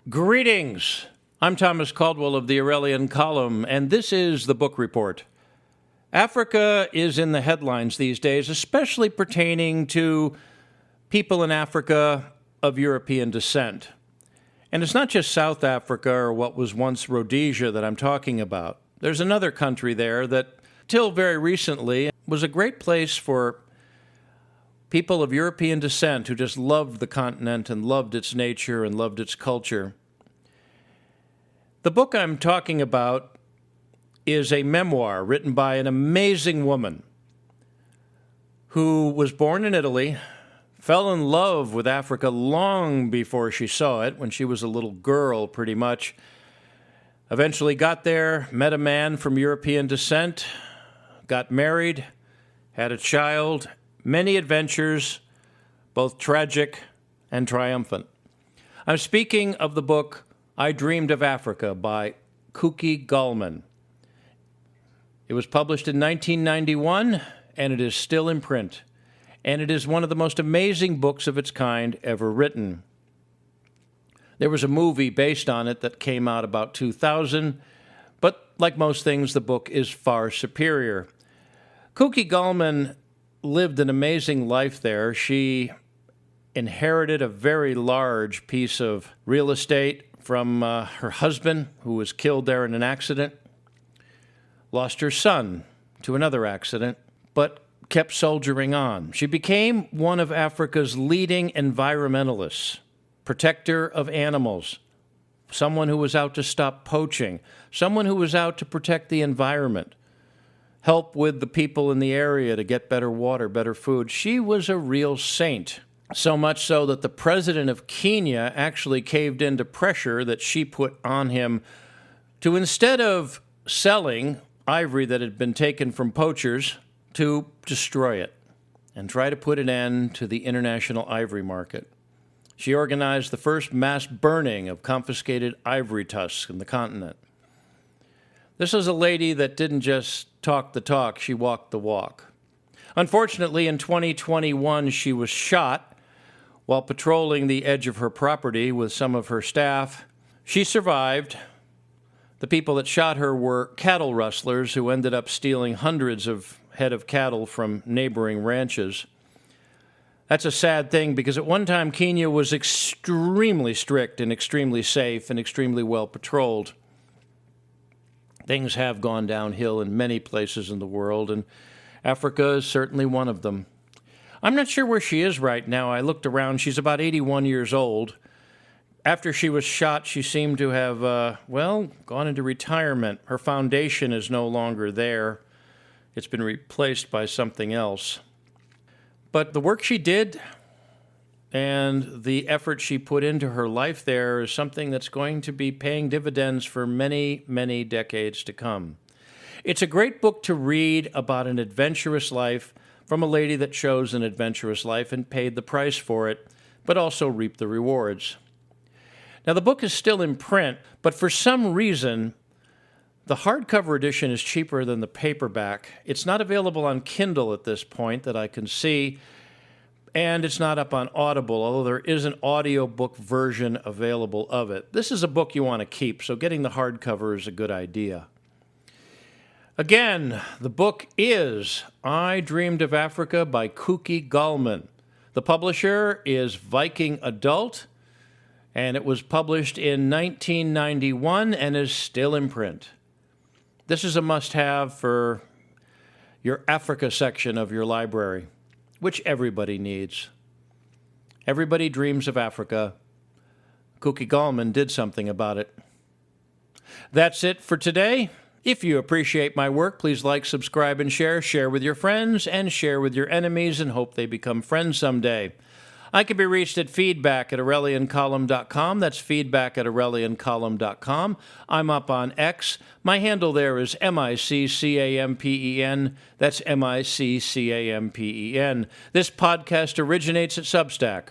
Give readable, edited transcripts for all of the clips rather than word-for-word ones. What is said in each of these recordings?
Greetings. I'm Thomas Caldwell of the Aurelian Column, and this is the Book Report. Africa is in the headlines these days, especially pertaining to people in Africa of European descent. And it's not just South Africa or what was once Rhodesia that I'm talking about. There's another country there that, till very recently, was a great place for people of European descent who just loved the continent and loved its nature and loved its culture. The book I'm talking about is a memoir written by an amazing woman who was born in Italy, fell in love with Africa long before she saw it, when she was a little girl pretty much. Eventually got there, met a man from European descent, got married, had a child, many adventures, both tragic and triumphant. I'm speaking of the book I Dreamed of Africa by Kuki Gallman. It was published in 1991, and it is still in print. And it is one of the most amazing books of its kind ever written. There was a movie based on it that came out about 2000, but like most things, the book is far superior. Kuki Gallman lived an amazing life there. She inherited a very large piece of real estate from her husband, who was killed there in an accident, lost her son to another accident, but kept soldiering on. She became one of Africa's leading environmentalists, protector of animals, someone who was out to stop poaching, someone who was out to protect the environment, help with the people in the area to get better water, better food. She was a real saint, so much so that the president of Kenya actually caved into pressure that she put on him to, instead of selling ivory that had been taken from poachers, to destroy it and try to put an end to the international ivory market. She organized the first mass burning of confiscated ivory tusks in the continent. This is a lady that didn't just talk the talk, she walked the walk. Unfortunately, in 2021, she was shot while patrolling the edge of her property with some of her staff. She survived. The people that shot her were cattle rustlers who ended up stealing hundreds of head of cattle from neighboring ranches. That's a sad thing, because at one time Kenya was extremely strict and extremely safe and extremely well patrolled. Things have gone downhill in many places in the world, and Africa is certainly one of them. I'm not sure where she is right now. I looked around. She's about 81 years old. After she was shot, she seemed to have, gone into retirement. Her foundation is no longer there. It's been replaced by something else. But the work she did and the effort she put into her life there is something that's going to be paying dividends for many, many decades to come. It's a great book to read about an adventurous life from a lady that chose an adventurous life and paid the price for it, but also reaped the rewards. Now, the book is still in print, but for some reason, the hardcover edition is cheaper than the paperback. It's not available on Kindle at this point that I can see, and it's not up on Audible, although there is an audiobook version available of it. This is a book you want to keep, so getting the hardcover is a good idea. Again, the book is I Dreamed of Africa by Kuki Gallman. The publisher is Viking Adult, and it was published in 1991 and is still in print. This is a must-have for your Africa section of your library, which everybody needs. Everybody dreams of Africa. Kuki Gallman did something about it. That's it for today. If you appreciate my work, please like, subscribe, and share. Share with your friends and share with your enemies, and hope they become friends someday. I can be reached at feedback@aureliancolumn.com. That's feedback@aureliancolumn.com. I'm up on X. My handle there is MICCAMPEN. That's MICCAMPEN. This podcast originates at Substack.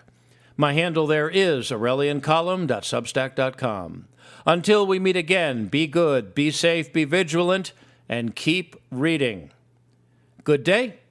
My handle there is aureliancolumn.substack.com. Until we meet again, be good, be safe, be vigilant, and keep reading. Good day